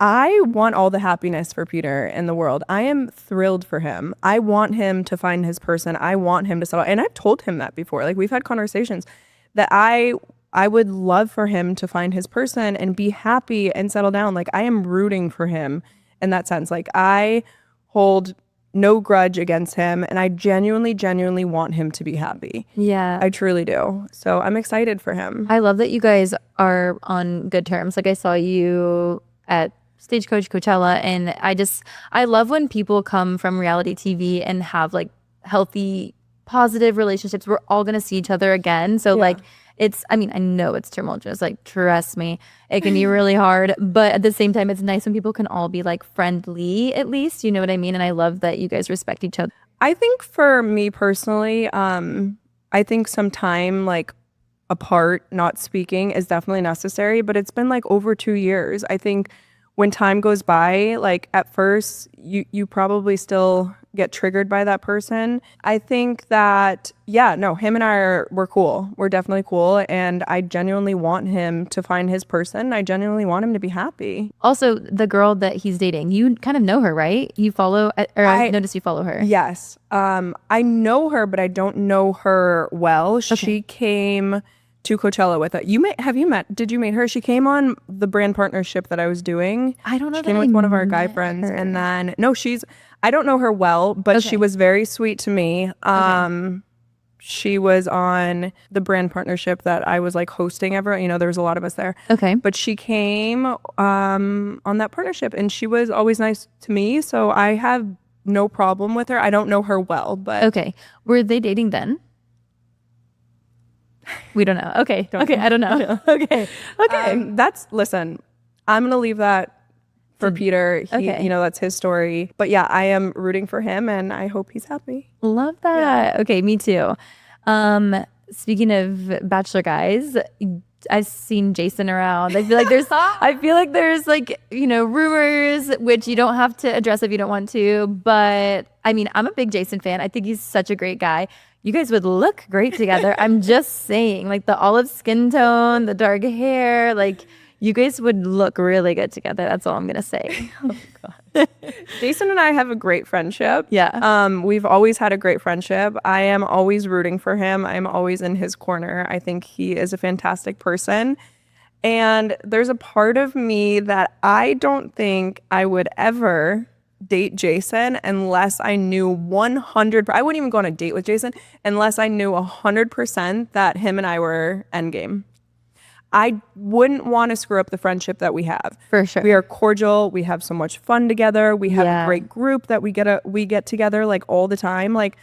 S3: I want all the happiness for Peter in the world. I am thrilled for him. I want him to find his person. I want him to settle. And I've told him that before. Like we've had conversations that I would love for him to find his person and be happy and settle down. Like I am rooting for him in that sense. Like I hold no grudge against him, and I genuinely want him to be happy.
S2: Yeah.
S3: I truly do. So I'm excited for him.
S2: I love that you guys are on good terms. Like I saw you at Stagecoach Coachella, and I love when people come from reality TV and have like healthy, positive relationships. We're all gonna see each other again. So like I know it's tumultuous, like trust me, it can be really hard, but at the same time it's nice when people can all be like friendly, at least, you know what I mean? And I love that you guys respect each other.
S3: I think for me personally, I think some time like apart, not speaking, is definitely necessary, but it's been like over 2 years. I think when time goes by, like at first you probably still get triggered by that person. I think that, him and we're cool. We're definitely cool. And I genuinely want him to find his person. I genuinely want him to be happy.
S2: Also, the girl that he's dating, you kind of know her, right? You follow, or I noticed you follow her.
S3: Yes. I know her, but I don't know her well. Okay. She came to Coachella with it. Did you meet her? She came on the brand partnership that I was doing.
S2: I don't know.
S3: She came with one of our guy friends. Her. And then, I don't know her well, but she was very sweet to me. She was on the brand partnership that I was like hosting there was a lot of us there.
S2: Okay.
S3: But she came on that partnership, and she was always nice to me. So I have no problem with her. I don't know her well, but.
S2: Okay. Were they dating then? We don't know. Okay. I don't know. Okay.
S3: Listen, I'm going to leave that for Peter. That's his story. But yeah, I am rooting for him, and I hope he's happy.
S2: Love that. Yeah. Okay, me too. Speaking of Bachelor guys, I've seen Jason around. I feel like there's like, rumors, which you don't have to address if you don't want to. But I mean, I'm a big Jason fan. I think he's such a great guy. You guys would look great together. I'm just saying, like the olive skin tone, the dark hair, like you guys would look really good together. That's all I'm going to say.
S3: Oh, God. Jason and I have a great friendship.
S2: Yeah.
S3: We've always had a great friendship. I am always rooting for him. I'm always in his corner. I think he is a fantastic person. And there's a part of me that I don't think I would ever date Jason unless I knew 100%. I wouldn't even go on a date with Jason unless I knew 100% that him and I were endgame. I wouldn't want to screw up the friendship that we have.
S2: For sure.
S3: We are cordial. We have so much fun together. We have a great group that we get together like all the time. Like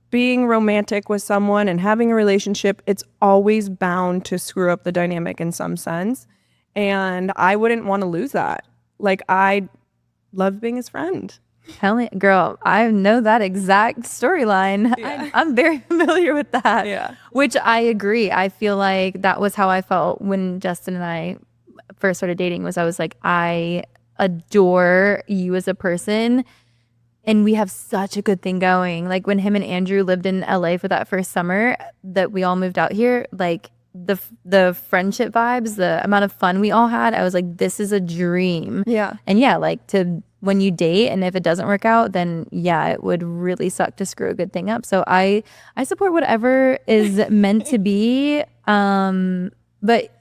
S3: being romantic with someone and having a relationship, it's always bound to screw up the dynamic in some sense. And I wouldn't want to lose that. Like I love being his friend.
S2: Girl, I know that exact storyline. Yeah. I'm very familiar with that.
S3: Yeah.
S2: Which I agree. I feel like that was how I felt when Justin and I first started dating. I was like, I adore you as a person, and we have such a good thing going. Like when him and Andrew lived in LA for that first summer that we all moved out here, like the friendship vibes, the amount of fun we all had, I was like, this is a dream.
S3: Yeah.
S2: And like when you date, and if it doesn't work out, then it would really suck to screw a good thing up. So I support whatever is meant to be. But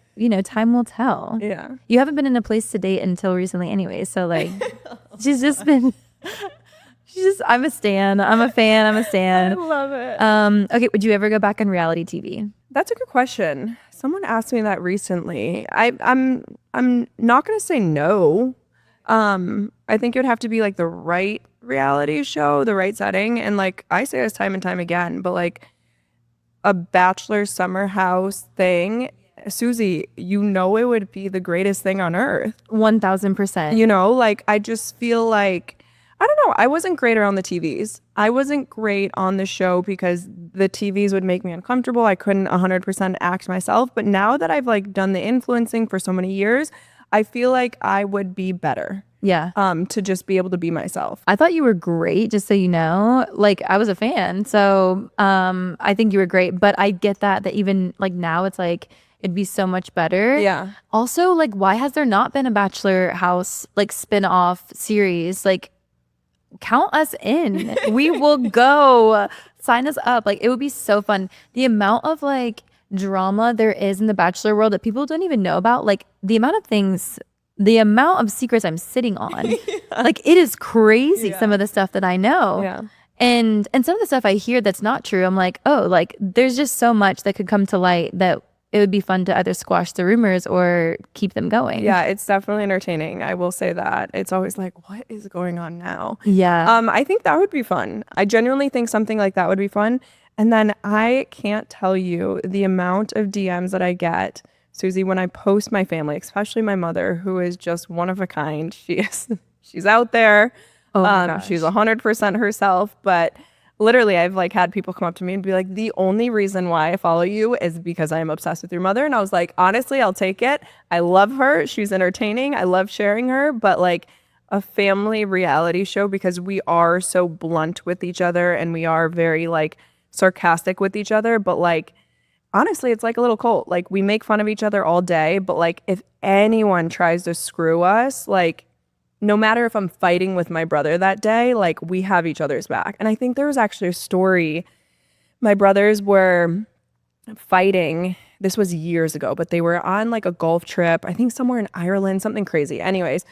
S2: time will tell.
S3: Yeah.
S2: You haven't been in a place to date until recently anyway. So like I'm a stan. I'm a fan. I'm a stan.
S3: I love it.
S2: Okay. Would you ever go back on reality TV?
S3: That's a good question. Someone asked me that recently. I'm not going to say no. I think it would have to be like the right reality show, the right setting. And like I say this time and time again, but like a Bachelor summer house thing, Susie, it would be the greatest thing on earth.
S2: 1000%.
S3: Like I just feel like, I don't know, I wasn't great around the TVs. I wasn't great on the show because the TVs would make me uncomfortable. I couldn't 100% act myself. But now that I've like done the influencing for so many years, I feel like I would be better.
S2: Yeah.
S3: To just be able to be myself.
S2: I thought you were great, just so you know. Like I was a fan. So I think you were great. But I get that even like now it's like it'd be so much better.
S3: Yeah.
S2: Also, like why has there not been a Bachelor House like spin-off series? Like count us in. We will go. Sign us up. Like it would be so fun. The amount of like drama there is in the Bachelor world that people don't even know about, like the amount of things the amount of secrets I'm sitting on, like it is crazy. Some of the stuff that I know.
S3: Yeah.
S2: And some of the stuff I hear that's not true, I'm like, oh, like there's just so much that could come to light that it would be fun to either squash the rumors or keep them going.
S3: Yeah, it's definitely entertaining. I will say that. It's always like, what is going on now?
S2: Yeah.
S3: I think that would be fun. I genuinely think something like that would be fun. And then I can't tell you the amount of DMs that I get, Susie, when I post my family, especially my mother, who is just one of a kind. She's out there.
S2: Oh my gosh.
S3: She's 100% herself, but literally I've like had people come up to me and be like, the only reason why I follow you is because I am obsessed with your mother. And I was like, honestly, I'll take it. I love her. She's entertaining. I love sharing her, but like a family reality show, because we are so blunt with each other and we are very like sarcastic with each other. But like, honestly, it's like a little cult. Like we make fun of each other all day, but like if anyone tries to screw us, like no matter if I'm fighting with my brother that day, like we have each other's back. And I think there was actually a story. My brothers were fighting. This was years ago, but they were on like a golf trip, I think somewhere in Ireland, something crazy. Anyways,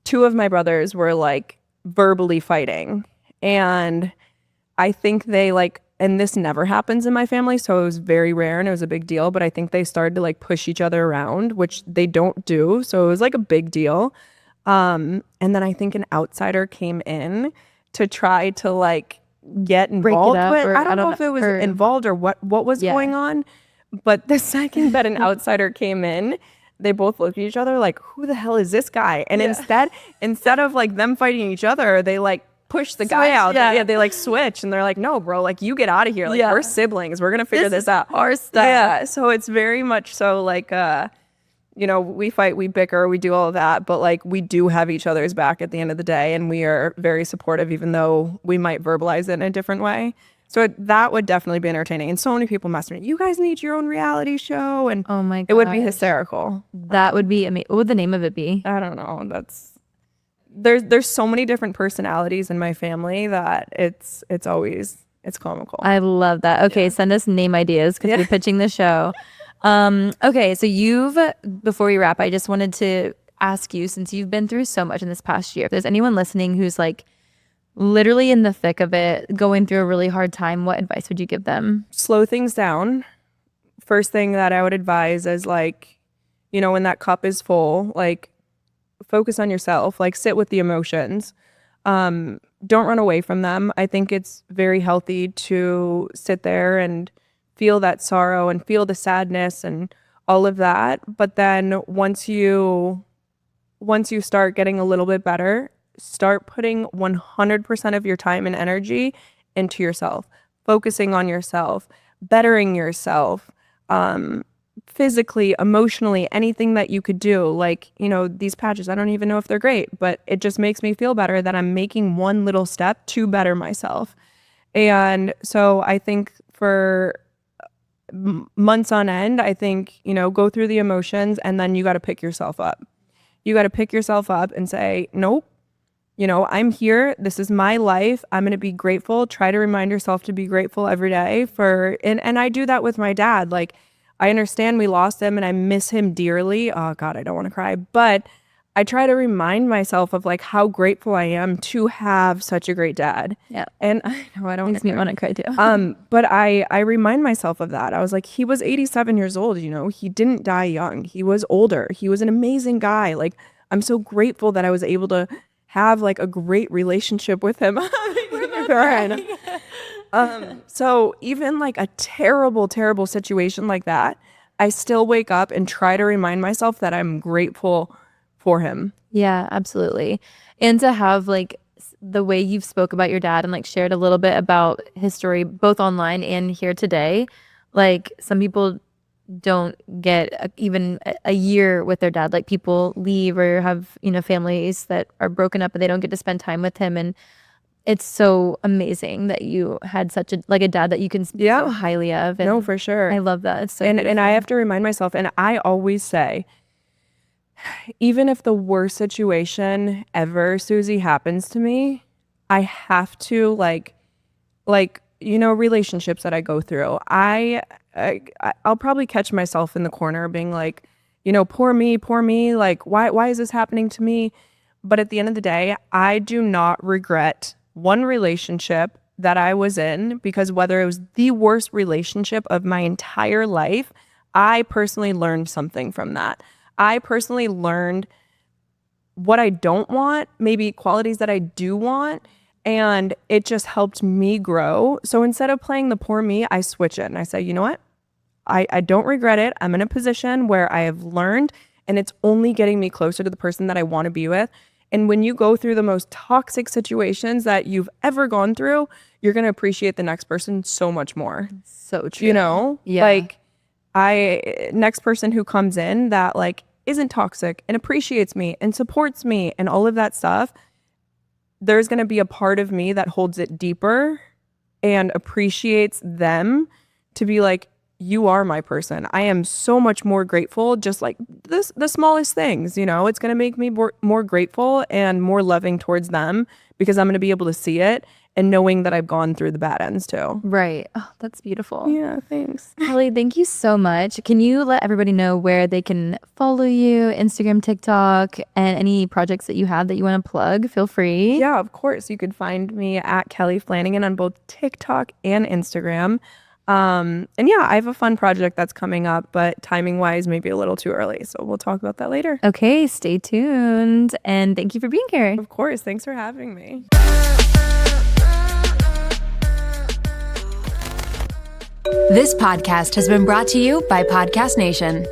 S3: two of my brothers were like verbally fighting. And I think they like, and this never happens in my family, so it was very rare and it was a big deal, but I think they started to like push each other around, which they don't do. So it was like a big deal. And then I think an outsider came in to try to like get involved. But I don't know if it was involved or what was going on. But the second that an outsider came in, they both looked at each other like, who the hell is this guy? And instead of like them fighting each other, they like push the guy out. Yeah, they like switch and they're like, no, bro, like you get out of here. Like we're siblings. We're going to figure this out.
S2: Our stuff.
S3: Yeah. So it's very much so like, you know, we fight, we bicker, we do all of that, but like we do have each other's back at the end of the day, and we are very supportive, even though we might verbalize it in a different way. So that would definitely be entertaining. And so many people message me, you guys need your own reality show, and
S2: oh my gosh,
S3: it would be hysterical.
S2: That would be amazing. What would the name of it be?
S3: I don't know. There's so many different personalities in my family that it's comical.
S2: I love that. Okay, send us name ideas because we're pitching the show. Okay, so before we wrap, I just wanted to ask you, since you've been through so much in this past year, if there's anyone listening who's like literally in the thick of it, going through a really hard time, what advice would you give them?
S3: Slow things down. First thing that I would advise is like, you know, when that cup is full, like focus on yourself, like sit with the emotions. Don't run away from them. I think it's very healthy to sit there and feel that sorrow and feel the sadness and all of that. But then once you start getting a little bit better, start putting 100% of your time and energy into yourself, focusing on yourself, bettering yourself, physically, emotionally, anything that you could do. Like, you know, these patches, I don't even know if they're great, but it just makes me feel better that I'm making one little step to better myself. And so I think for months on end, I think, you know, go through the emotions, and then you got to pick yourself up. You got to pick yourself up and say, nope, you know, I'm here. This is my life. I'm going to be grateful. Try to remind yourself to be grateful every day and I do that with my dad. Like, I understand we lost him and I miss him dearly. Oh God, I don't want to cry, but I try to remind myself of like how grateful I am to have such a great dad.
S2: Yeah.
S3: And I know I don't
S2: makes me want to cry too.
S3: But I remind myself of that. I was like, he was 87 years old, you know, he didn't die young. He was older. He was an amazing guy. Like, I'm so grateful that I was able to have like a great relationship with him. So even like a terrible, terrible situation like that, I still wake up and try to remind myself that I'm grateful for him.
S2: Yeah, absolutely. And to have like the way you've spoke about your dad and like shared a little bit about his story, both online and here today, like some people don't get even a year with their dad. Like people leave or have, you know, families that are broken up and they don't get to spend time with him. And it's so amazing that you had such a dad that you can speak so highly of. And
S3: no, for sure.
S2: I love that. It's so
S3: and I have to remind myself, and I always say, even if the worst situation ever, Susie, happens to me, I have to like, you know, relationships that I go through. I'll probably catch myself in the corner being like, poor me, like why is this happening to me? But at the end of the day, I do not regret one relationship that I was in, because whether it was the worst relationship of my entire life, I personally learned something from that. I personally learned what I don't want, maybe qualities that I do want, and it just helped me grow. So instead of playing the poor me, I switch it and I say, you know what? I don't regret it. I'm in a position where I have learned, and it's only getting me closer to the person that I want to be with. And when you go through the most toxic situations that you've ever gone through, you're going to appreciate the next person so much more.
S2: So true.
S3: Yeah. Like next person who comes in that like isn't toxic and appreciates me and supports me and all of that stuff, there's going to be a part of me that holds it deeper and appreciates them to be like, you are my person. I am so much more grateful, just like the smallest things, it's going to make me more grateful and more loving towards them, because I'm going to be able to see it and knowing that I've gone through the bad ends too.
S2: Right. Oh, that's beautiful.
S3: Yeah, thanks.
S2: Kelley, thank you so much. Can you let everybody know where they can follow you, Instagram, TikTok, and any projects that you have that you want to plug? Feel free.
S3: Yeah, of course. You could find me at Kelley Flanagan on both TikTok and Instagram. And yeah, I have a fun project that's coming up, but timing wise, maybe a little too early. So we'll talk about that later.
S2: Okay, stay tuned. And thank you for being here.
S3: Of course. Thanks for having me.
S4: This podcast has been brought to you by Podcast Nation.